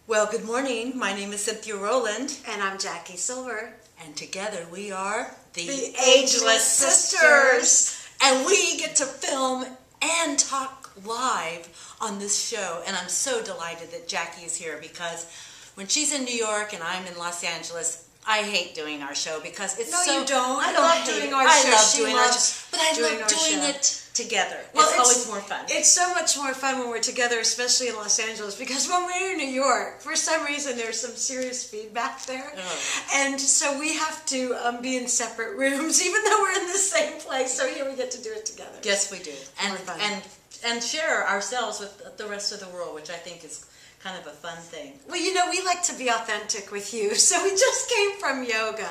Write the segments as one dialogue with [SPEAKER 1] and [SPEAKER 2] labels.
[SPEAKER 1] Well, good morning. My name is Cynthia Rowland.
[SPEAKER 2] And I'm Jackie Silver.
[SPEAKER 1] And together we are
[SPEAKER 2] the Ageless Sisters.
[SPEAKER 1] And we get to film and talk live on this show. And I'm so delighted that Jackie is here because when she's in New York and I'm in Los Angeles, I hate doing our show because it's
[SPEAKER 2] no,
[SPEAKER 1] so...
[SPEAKER 2] you don't.
[SPEAKER 1] I don't
[SPEAKER 2] love
[SPEAKER 1] hate
[SPEAKER 2] doing
[SPEAKER 1] it.
[SPEAKER 2] our
[SPEAKER 1] I
[SPEAKER 2] show.
[SPEAKER 1] love
[SPEAKER 2] She
[SPEAKER 1] doing our
[SPEAKER 2] loves
[SPEAKER 1] show. But I love doing it together.
[SPEAKER 2] Well,
[SPEAKER 1] it's always more fun.
[SPEAKER 2] It's so much more fun when we're together, especially in Los Angeles, because when we're in New York, for some reason there's some serious feedback there.
[SPEAKER 1] Oh.
[SPEAKER 2] And so we have to be in separate rooms, even though we're in the same place. So here we get to do it together.
[SPEAKER 1] Yes, we do. And share ourselves with the rest of the world, which I think is kind of a fun thing.
[SPEAKER 2] Well, you know, we like to be authentic with you. So we just came from yoga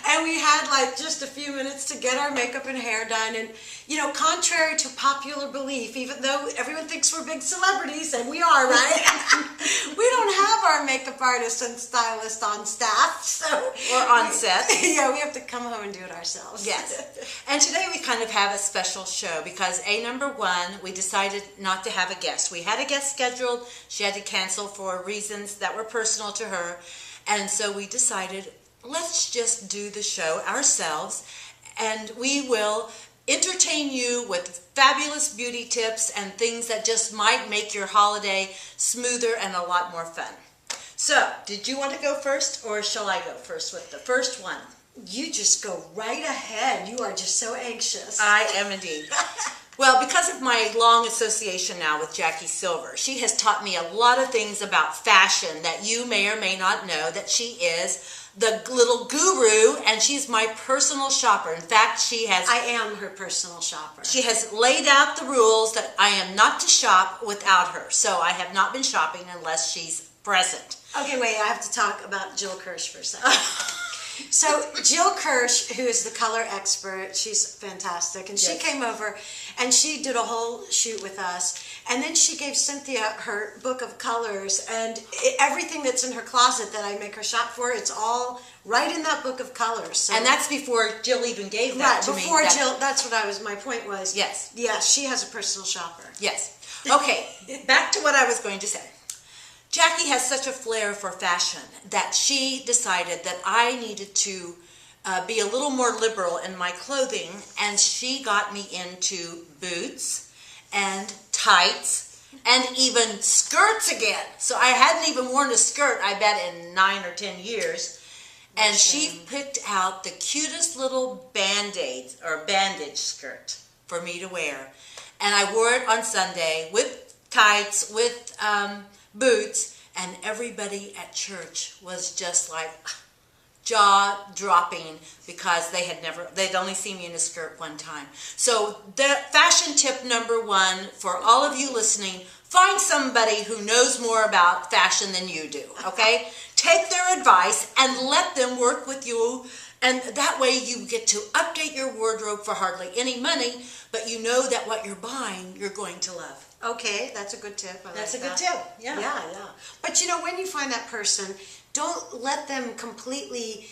[SPEAKER 2] and we had like just a few minutes to get our makeup and hair done. And, you know, contrary to popular belief, even though everyone thinks we're big celebrities, and we are, right? We don't have our makeup artist and stylist on staff.
[SPEAKER 1] Or on set.
[SPEAKER 2] Yeah, we have to come home and do it ourselves.
[SPEAKER 1] Yes. And today we kind of have a special show because number one, we decided not to have a guest. We had a guest scheduled. She had to cancel for reasons that were personal to her. And so we decided, let's just do the show ourselves and we will entertain you with fabulous beauty tips and things that just might make your holiday smoother and a lot more fun. So, did you want to go first or shall I go first with the first one?
[SPEAKER 2] You just go right ahead. You are just so anxious.
[SPEAKER 1] I am indeed. Well, because of my long association now with Jackie Silver, she has taught me a lot of things about fashion that you may or may not know, that she is the little guru and she's my personal shopper. In fact, I
[SPEAKER 2] am her personal shopper.
[SPEAKER 1] She has laid out the rules that I am not to shop without her. So I have not been shopping unless she's present.
[SPEAKER 2] Okay, wait, I have to talk about Jill Kirsch for a second. So Jill Kirsch, who is the color expert, she's fantastic, and she came over and she did a whole shoot with us, and then she gave Cynthia her book of colors, and everything that's in her closet that I make her shop for, it's all right in that book of colors. So,
[SPEAKER 1] and that's before Jill even gave that to me.
[SPEAKER 2] Before Jill, that's what my point was.
[SPEAKER 1] Yes.
[SPEAKER 2] Yes, she has a personal shopper.
[SPEAKER 1] Yes. Okay, back to what I was going to say. Jackie has such a flair for fashion that she decided that I needed to be a little more liberal in my clothing, and she got me into boots and tights and even skirts again. So I hadn't even worn a skirt, I bet, in 9 or 10 years. And she picked out the cutest little bandage skirt for me to wear. And I wore it on Sunday with tights, with boots, and everybody at church was just like jaw dropping because they'd only seen me in a skirt one time. So the fashion tip number one for all of you listening, find somebody who knows more about fashion than you do, okay? Take their advice and let them work with you, and that way you get to update your wardrobe for hardly any money, but you know that what you're buying, you're going to love.
[SPEAKER 2] Okay, that's a good tip.
[SPEAKER 1] That's a good tip, yeah.
[SPEAKER 2] Yeah. But you know, when you find that person, don't let them completely,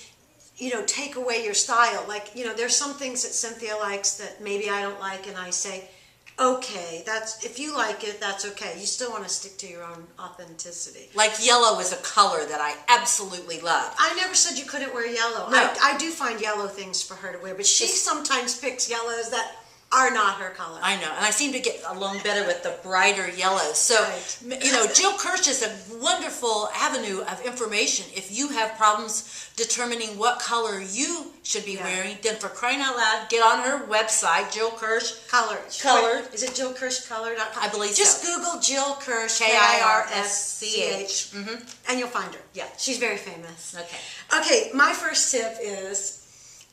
[SPEAKER 2] take away your style. Like, there's some things that Cynthia likes that maybe I don't like, and I say, okay, if you like it, that's okay. You still want to stick to your own authenticity.
[SPEAKER 1] Like yellow is a color that I absolutely love.
[SPEAKER 2] I never said you couldn't wear yellow.
[SPEAKER 1] No.
[SPEAKER 2] I do find yellow things for her to wear, but she sometimes picks yellows that are not her color.
[SPEAKER 1] I know, and I seem to get along better with the brighter yellows. So, Jill Kirsch is a wonderful avenue of information. If you have problems determining what color you should be wearing, then for crying out loud, get on her website, Jill Kirsch.
[SPEAKER 2] Color. Is it JillKirschColor.com?
[SPEAKER 1] I believe
[SPEAKER 2] Just
[SPEAKER 1] so.
[SPEAKER 2] Google Jill Kirsch,
[SPEAKER 1] Kirschch.
[SPEAKER 2] and you'll find her.
[SPEAKER 1] Yeah.
[SPEAKER 2] She's very famous.
[SPEAKER 1] Okay,
[SPEAKER 2] my first tip is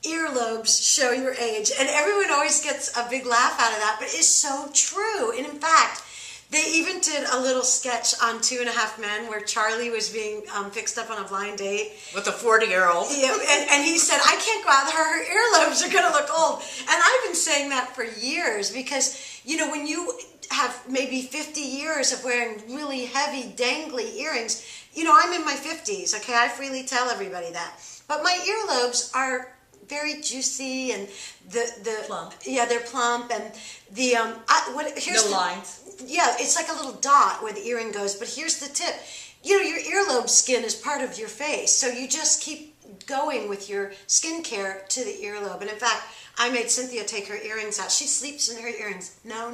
[SPEAKER 2] earlobes show your age, and everyone always gets a big laugh out of that, but it's so true. And in fact, they even did a little sketch on 2.5 Men where Charlie was being fixed up on a blind date
[SPEAKER 1] with a 40-year-old.
[SPEAKER 2] Yeah, and he said, I can't go out there, her earlobes are going to look old. And I've been saying that for years because, when you have maybe 50 years of wearing really heavy, dangly earrings, I'm in my 50s, okay? I freely tell everybody that. But my earlobes are very juicy, and the
[SPEAKER 1] plump.
[SPEAKER 2] Yeah, they're plump, and here's
[SPEAKER 1] no lines.
[SPEAKER 2] Yeah, it's like a little dot where the earring goes. But here's the tip: you know, your earlobe skin is part of your face, so you just keep going with your skincare to the earlobe. And in fact, I made Cynthia take her earrings out. She sleeps in her earrings. No.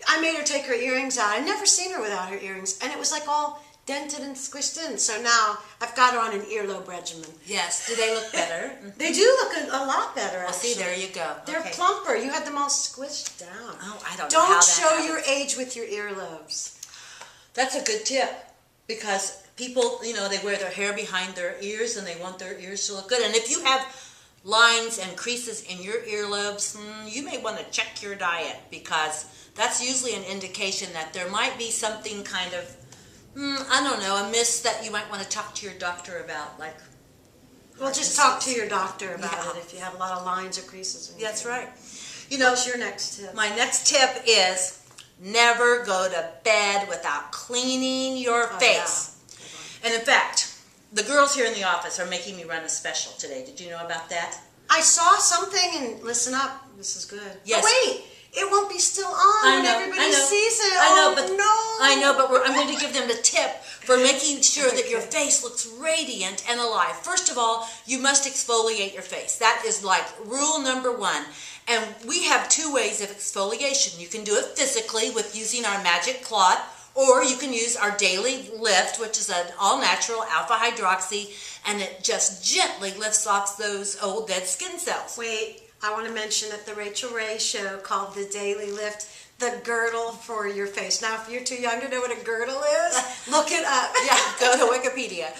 [SPEAKER 2] I made her take her earrings out. I'd never seen her without her earrings, and it was like all dented and squished in. So now I've got her on an earlobe regimen.
[SPEAKER 1] Yes. Do they look better?
[SPEAKER 2] They do look a lot better,
[SPEAKER 1] Well,
[SPEAKER 2] actually.
[SPEAKER 1] see, there you go.
[SPEAKER 2] They're
[SPEAKER 1] Okay.
[SPEAKER 2] plumper. You had them all squished down.
[SPEAKER 1] Oh, I don't know how
[SPEAKER 2] Don't
[SPEAKER 1] that
[SPEAKER 2] show
[SPEAKER 1] happens.
[SPEAKER 2] your age with your earlobes.
[SPEAKER 1] That's a good tip, because people, you know, they wear their hair behind their ears and they want their ears to look good. And if you have lines and creases in your earlobes, you may want to check your diet, because that's usually an indication that there might be something kind of, I don't know, amiss that you might want to talk to your doctor about. Like,
[SPEAKER 2] Well, just talk to your doctor about
[SPEAKER 1] Yeah.
[SPEAKER 2] it if you have a lot of lines or creases.
[SPEAKER 1] That's right. You know,
[SPEAKER 2] What's your next tip?
[SPEAKER 1] my next tip is never go to bed without cleaning your face. And in fact, the girls here in the office are making me run a special today. Did you know about that?
[SPEAKER 2] I saw something, and listen up, this is good.
[SPEAKER 1] Yes.
[SPEAKER 2] Oh, wait, it won't be still on when everybody sees it.
[SPEAKER 1] I know, but I'm going to give them the tip for making sure that your face looks radiant and alive. First of all, you must exfoliate your face. That is like rule number one. And we have two ways of exfoliation. You can do it physically with using our magic cloth, or you can use our daily lift, which is an all-natural alpha hydroxy, and it just gently lifts off those old dead skin cells.
[SPEAKER 2] Wait, I want to mention that the Rachel Ray show called The Daily Lift, the girdle for your face. Now, if you're too young to know what a girdle is, look it up.
[SPEAKER 1] Yeah, go to Wikipedia.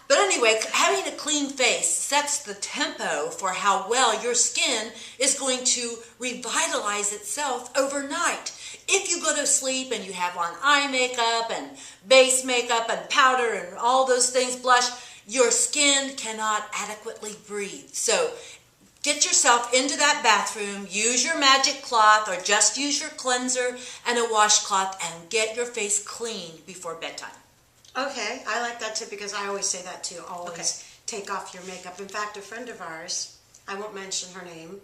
[SPEAKER 1] But anyway, having a clean face sets the tempo for how well your skin is going to revitalize itself overnight. If you go to sleep and you have on eye makeup and base makeup and powder and all those things, blush, your skin cannot adequately breathe. So get yourself into that bathroom, use your magic cloth or just use your cleanser and a washcloth, and get your face clean before bedtime.
[SPEAKER 2] Okay, I like that tip because I always say that too. Always take off your makeup. In fact, a friend of ours, I won't mention her name,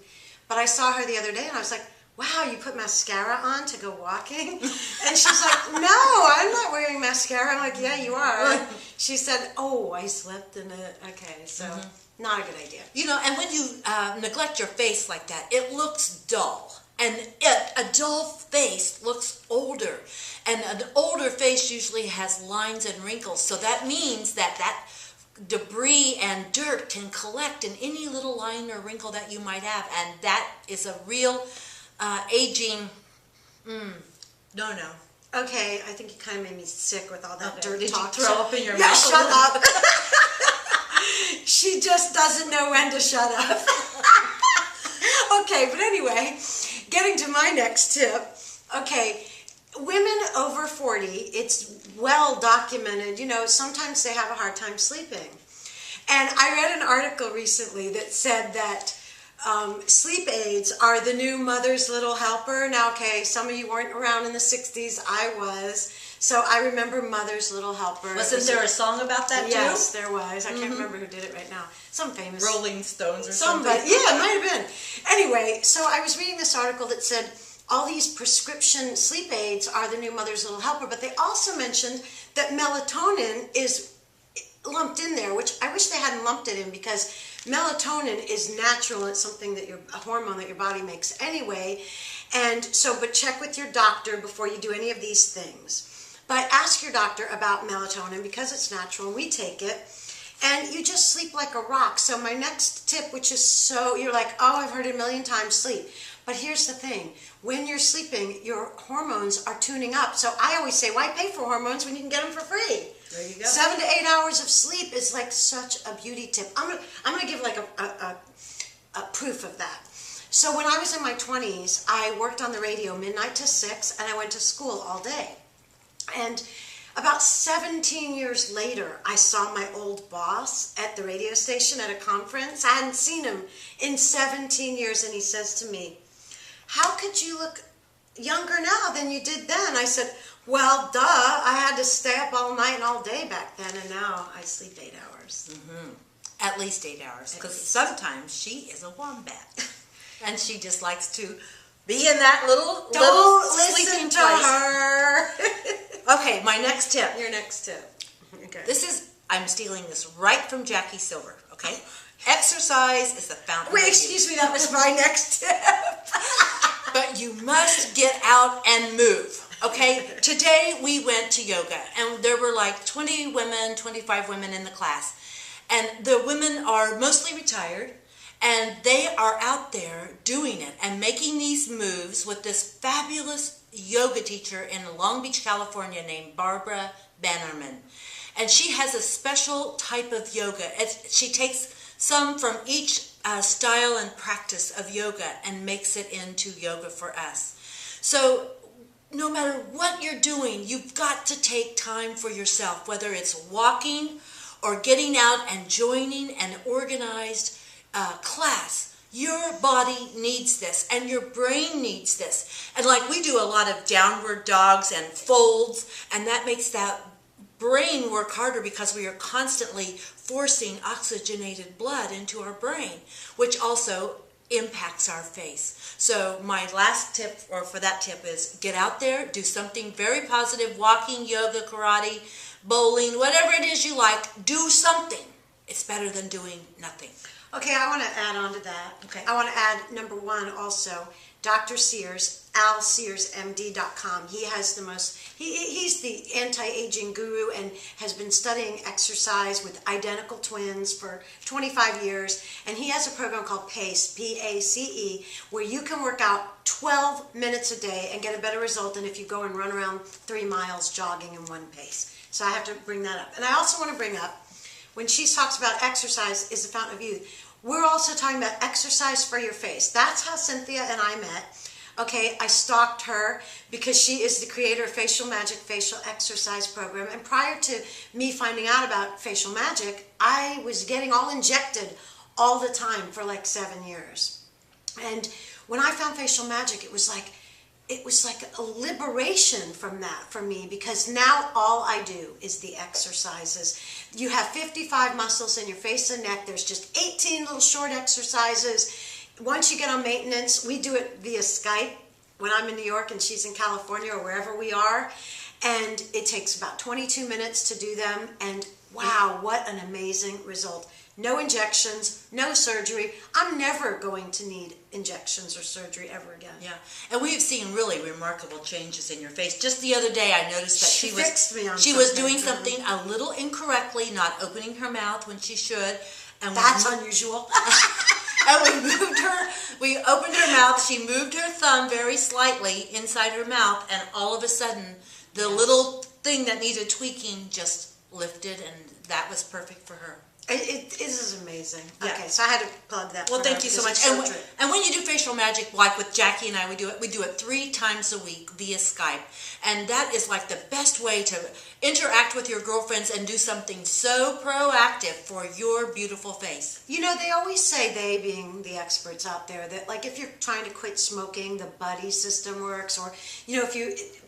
[SPEAKER 2] but I saw her the other day and I was like, wow, you put mascara on to go walking? And she's like, no, I'm not wearing mascara. I'm like, yeah, you are. She said, oh, I slept in it. Okay, so not a good idea.
[SPEAKER 1] You know, and when you neglect your face like that, it looks dull. And a dull face looks older. And an older face usually has lines and wrinkles. So that means that debris and dirt can collect in any little line or wrinkle that you might have. And that is a real aging, no.
[SPEAKER 2] Okay, I think you kind of made me sick with all that dirt
[SPEAKER 1] Did
[SPEAKER 2] talk.
[SPEAKER 1] you throw up in your
[SPEAKER 2] Yeah,
[SPEAKER 1] mouth?
[SPEAKER 2] shut up. She just doesn't know when to shut up. Okay, but anyway, getting to my next tip. Okay, women over 40, it's well documented, you know, sometimes they have a hard time sleeping. And I read an article recently that said that sleep aids are the new mother's little helper. Now, okay, some of you weren't around in the 60s. I was. So I remember Mother's Little Helper.
[SPEAKER 1] Wasn't there a song about that too?
[SPEAKER 2] Yes, there was. I can't remember who did it right now. Some famous.
[SPEAKER 1] Rolling Stones or
[SPEAKER 2] Somebody.
[SPEAKER 1] something.
[SPEAKER 2] Yeah, it might have been. Anyway, so I was reading this article that said all these prescription sleep aids are the new Mother's Little Helper, but they also mentioned that melatonin is lumped in there, which I wish they hadn't lumped it in, because melatonin is natural. It's something that a hormone that your body makes anyway. And so, but check with your doctor before you do any of these things. But ask your doctor about melatonin because it's natural and we take it. And you just sleep like a rock. So my next tip, which is you're like, oh, I've heard it a million times, sleep. But here's the thing. When you're sleeping, your hormones are tuning up. So I always say, why pay for hormones when you can get them for free?
[SPEAKER 1] There you go.
[SPEAKER 2] 7 to 8 hours of sleep is like such a beauty tip. I'm gonna give like a proof of that. So when I was in my 20s, I worked on the radio midnight to 6, and I went to school all day. And about 17 years later, I saw my old boss at the radio station at a conference. I hadn't seen him in 17 years, and he says to me, how could you look younger now than you did then? I said, well, duh, I had to stay up all night and all day back then, and now I sleep 8 hours.
[SPEAKER 1] At least 8 hours, because sometimes she is a wombat. And she just likes to be in that little
[SPEAKER 2] Don't
[SPEAKER 1] sleeping
[SPEAKER 2] listen to
[SPEAKER 1] place.
[SPEAKER 2] her.
[SPEAKER 1] Okay, my next tip.
[SPEAKER 2] Your next tip. good.
[SPEAKER 1] I'm stealing this right from Jackie Silver, okay? Exercise is the fountain
[SPEAKER 2] Wait,
[SPEAKER 1] of youth.
[SPEAKER 2] excuse me, that was my next tip.
[SPEAKER 1] But you must get out and move, okay? Today we went to yoga, and there were like 20 women, 25 women in the class. And the women are mostly retired, and they are out there doing it and making these moves with this fabulous yoga teacher in Long Beach, California named Barbara Bannerman. And she has a special type of yoga. She takes some from each style and practice of yoga and makes it into yoga for us. So no matter what you're doing, you've got to take time for yourself, whether it's walking or getting out and joining an organized class. Your body needs this, and your brain needs this. And like we do a lot of downward dogs and folds, and that makes that brain work harder because we are constantly forcing oxygenated blood into our brain, which also impacts our face. So my last tip, or for that tip, is get out there, do something very positive, walking, yoga, karate, bowling, whatever it is you like, do something. It's better than doing nothing.
[SPEAKER 2] Okay, I want to add on to that.
[SPEAKER 1] Okay.
[SPEAKER 2] I want to add number one also, Dr. Sears, alsearsmd.com. He has the most, he's the anti-aging guru and has been studying exercise with identical twins for 25 years. And he has a program called PACE, P-A-C-E, where you can work out 12 minutes a day and get a better result than if you go and run around 3 miles jogging in one pace. So I have to bring that up. And I also want to bring up, when she talks about exercise is the fountain of youth, we're also talking about exercise for your face. That's how Cynthia and I met. Okay, I stalked her because she is the creator of Facial Magic Facial Exercise Program. And prior to me finding out about Facial Magic, I was getting all injected all the time for like 7 years. And when I found Facial Magic, it was like a liberation from that for me, because now all I do is the exercises. You have 55 muscles in your face and neck. There's just 18 little short exercises. Once you get on maintenance, we do it via Skype when I'm in New York and she's in California or wherever we are. And it takes about 22 minutes to do them. And wow, what an amazing result. No injections, no surgery. I'm never going to need injections or surgery ever again.
[SPEAKER 1] Yeah, and we've seen really remarkable changes in your face. Just the other day, I noticed that she was doing something a little incorrectly, not opening her mouth when she should. And
[SPEAKER 2] that's unusual.
[SPEAKER 1] And we opened her mouth. She moved her thumb very slightly inside her mouth, and all of a sudden, the little thing that needed tweaking just lifted, and that was perfect for her.
[SPEAKER 2] It is amazing.
[SPEAKER 1] Yeah.
[SPEAKER 2] Okay, so I had to plug that.
[SPEAKER 1] Well, thank you so much. And when you do facial magic, like with Jackie and I, we do it 3 times a week via Skype, and that is like the best way to interact with your girlfriends and do something so proactive for your beautiful face.
[SPEAKER 2] You know, they always say, they being the experts out there, that like if you're trying to quit smoking, the buddy system works, or you know,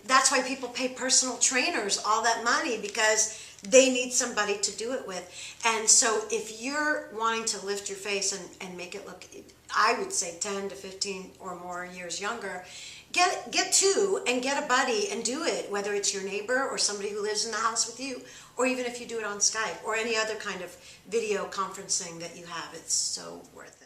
[SPEAKER 2] that's why people pay personal trainers all that money, because they need somebody to do it with. And so if you're wanting to lift your face and make it look, I would say 10 to 15 or more years younger, get 2 and get a buddy and do it, whether it's your neighbor or somebody who lives in the house with you, or even if you do it on Skype or any other kind of video conferencing that you have. It's so worth it.